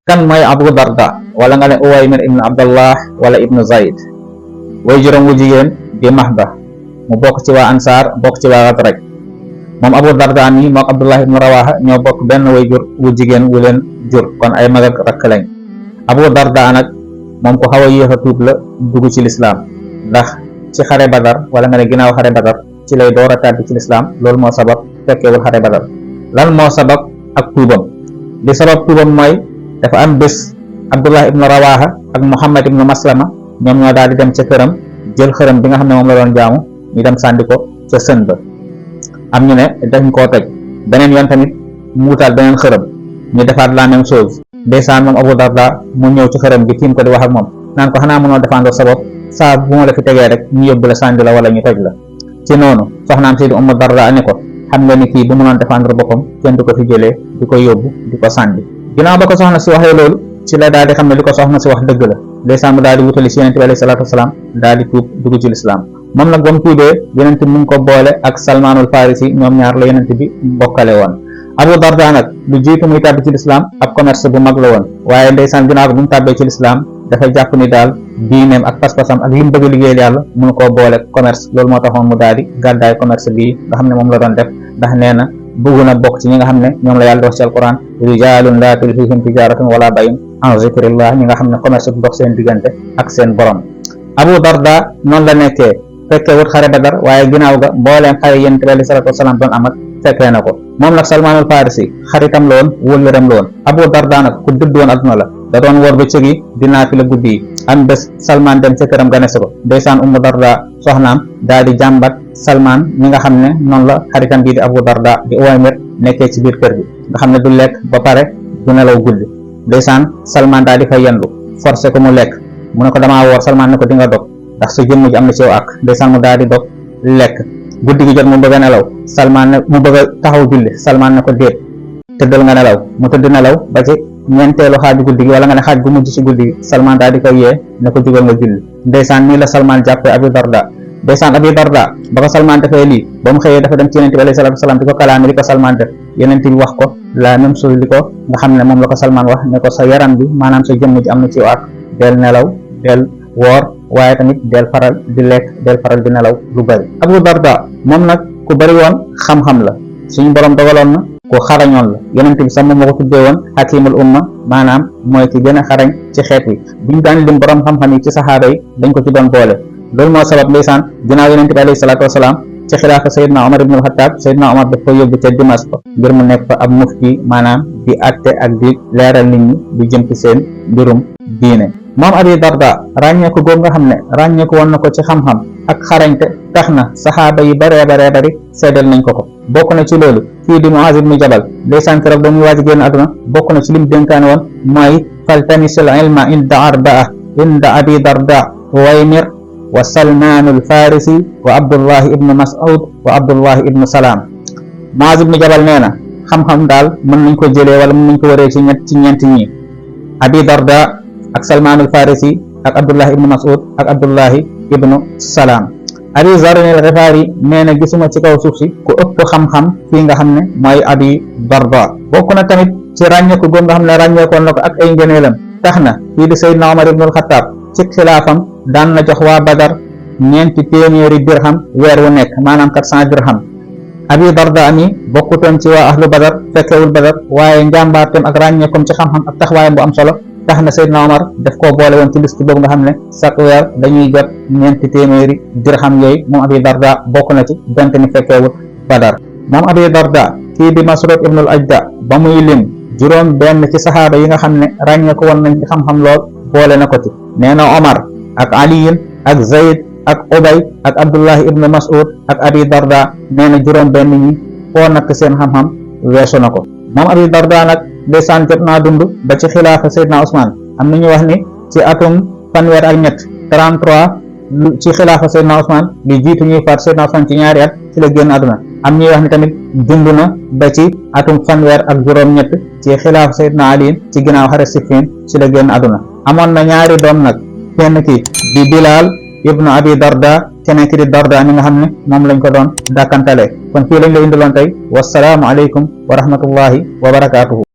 kan mooy Abu Darda wala nga ne Uwaymir ibnu Abdallah wala ibnu Zayd way juróom wu jigéen di Mahba mu bokk ci waa Ansaar bokk ci waa Xasraj moom Abu Darda mi mook Abdullah ibnu Rawaha ñoo bokk benn way jur wu jigéen wu leen jur kon ay mag ak rakk lañ. Abu Darda nag moom ko xaw a yéex a tuub la dugg ci lislaam ndax ci xare Badar wala nga ne ginnaaw xare Badar ci lay door a tàbbi ci lislaam loolu moo sabab fekkeewul xare Badar. lan moo sabab ak tuubam li sabab tuubam mooy dafa am bés Abdullah ibnu Rawaha ak Muhammad ibnu Maslama ñoom ñoo daal di dem ca këram jël xërëm bi nga xam ne moom la doon jaamu ñu dem sànni ko ca sën ba am ñu ne dañ koo toj beneen yoon tamit mu wutaat beneen xërëm ñu defaat la même chose ndeysaan moom Abu Darda mu ñëw ci xërëm bi tiim ko di wax ak moom naan ko xanaa mënoo défendre sa bopp saa bu ma la fi tegee rek ñu yóbbu la sànni la wala ñu toj la ci noonu soxnaam si di Ummu Darda ne ko xam nga ni kii bu mënoon défendre boppam kenn du ko fi jëlee di ko yóbbu di ko sànni ginnaaw ba ko soxna si waxee loolu ci la daal di xam ne li ko soxna si wax dëgg la ndeysaan mu daal di wutali si yonent bi alayhi salaatu wasalaam daal di tuub dugg ci lislaam moom nag ba mu tuubee yonent bi mu ngi ko boole ak Salmaanul Farisi ñoom ñaar la yonent bi bokkale woon. Abu Darda nag lu jiitu muy tàbbi ci lislaam ab commerce bu mag la woon waaye ndeysaan ginnaaw bi mu tàbbee ci lislaam dafay jàpp ni daal diineem ak pas-pasam ak li mu bëgg a liggéeyal yàlla mënu koo boole commerce loolu moo taxoon mu daal di gàddaay commerce bii nga xam ne moom la doon def ndax nee na bëgg na bokk ci ñi nga xam ne ñoom la yàlla di wax ci alquran rijalun la tulhihim tijaratun wala bay'un an zikrillah ñi nga xam ne commerce bu dox seen diggante ak seen borom. Abu Darda noonu la nekkee fekkee wut xare Badar waaye ginnaaw ga mbooleem xare yonent bi alayhi salaatu wasalaam doon amat fekkee na ko moom nag Salmaanul Farisi xaritam la woon wóllëreem la woon. Abu Darda nag ku dëdd woon adduna la da doon wóor bëccëg yi di naafila guddi yi am bés Salmaan dem ca këram ganesi ko ndeysaan Ummu Darda soxnaam daal di jàmbat Salmaan mi nga xam ne noonu la xaritam bii di Abu Darda di Uwaymir nekkee ci biir kër gi nga xam ne du lekk ba pare du nelaw guddi ndeysaan Salmaan daal di fay yendu forcé ko mu lekk mu ne ko damaa woor Salmaan ne ko di nga dog ndax sa jëmm ji am na ci yow ak ndeysaan mu daal di dog lekk guddi gi jot mu bëgg a nelaw Salmaan ne mu bëgg a taxaw julli Salmaan ne ko déet tëddal nga nelaw mu tëdd nelaw ba ci ñeenteelu xaaju guddi gi wala nga ne xaaj bu mujj ci guddi gi Salmaan daal di koy yee ne ko jugal nga julli ndeysaan nii la Salmaan jàppee Abu Darda ndeysaan Abu Darda ba ko Salmaan defee lii ba mu xëyee dafa dem ci yonent bi alayhi salaatu wasalaam di ko kalaame li ko Salmaan def yonent bi wax ko la même chose li ko nga xam ne moom la ko Salmaan wax ne ko sa yaram bi maanaam sa jëmm ji am na ci yow ak del nelaw del woor waaye tamit del faral di lekk del faral di nelaw lu bari. Abu Darda moom nag ku bari woon xam-xam la suñu borom dogaloon na ku xarañoon la yonent bi sax moom moo ko tuddee woon xakimul umma maanaam mooy ki gën a xarañ ci xeet wi bu ñu daan lim borom xam-xam yi ci saxaaba yi dañ ko ci doon boole loolu moo sabab ndeysaan ginnaaw yonent bi alayhi salaatu wasalaam ci xilaafa Seydina Omar ibn al-Khattab Seydina Omar daf ko yóbbu ca Dimask ngir mu nekk fa ab mufti maanaam di àtte ak di leeral nit ñi di jëm ci seen mbirum diine. moom Abu Darda ràññeeku googu nga xam ne ràññeeku woon na ko ci xam-xam ak xarañte tax na saxaaba yi baree bari seedal nañ ko bokk na ci loolu kii di Muaz ibn Jabal ndeysaan keroog ba muy waaj a génn àdduna bokk na ci lim dénkaane woon mooy faltamisul ilma inda arbaa inda Abi Darda Uwaymir wa Salmaanul Farisi wa Abdullahi ibnu Mas'ud wa Abdullahi ibnu Salaam. Muaz ibn Jabal nee na xam-xam daal mën nañ ko jëlee wala mën nañ ko waree ci ñeent ñi Abi Darda ak Salmaanul Farisi ak Abdullahi ibnu Mas'ud ak Abdullahi ibnu Salaam. Abi Zarrin al-Ghifari nee na gisuma ci kaw suuf si ku ëpp xam-xam fii nga xam ne mooy Abi Darda bokk na tamit ci ràññeeku góor nga xam ne ràññeekoon na ko ak ay ngëneelam tax na kii di Seydina Omar ibn al-Khattab ci xilaafam daan na jox waa Badar 400 dirham weer wu nekk maanaam 400 dirham. Abi Darda ami bokkutoon ci waa ahlu Badar fekkewul Badar waaye njàmbaarteem ak ràññeekom ci xam-xam ak taxawaayam bu am solo tax na Seydina Omar daf koo boole woon ci liste boobu nga xam ne chaque weer dañuy jot 400 dirham yooyu moom Abi Darda bokk na ci donte ni fekkewul Badar. moom Abi Darda kii di Masruq ibn al-Ajda ba muy lim juróom benn ci saxaaba yi nga xam ne ràññeeku woon nañ ci xam-xam lool boole na ko ci nee na Omar ak Ali ak Zayd ak Ubay ak Abdullahi ibn Mas'ud ak Abi Darda nee na juróom benn ñi foo natt seen xam-xam weesu na ko. moom Abi Darda nag ndeysaan jot naa dund ba ci xilaafa Seydina Ousmane am na ñu wax ni ci atum fanweer ak ñett 33 ci xilaafa Seydina Ousmane li jiitu ñuy faat Seydina Ousmane ci ñaari at ci la génn àdduna am ñuy wax ni tamit dund na ba ci atum fanweer ak juróom-ñett ci xilaafa Seydina Ali ci ginnaaw xare Siffin ci la génn àdduna. amoon na ñaari doom nag kenn ki di Bilal ibnu Abi Darda keneen ki di Darda mi nga xam ne moom lañ ko doon dàkkantale kon fii lañ la indiloon tey wasalaamu aleykum wa rahmatullahi wa barakaatuhu.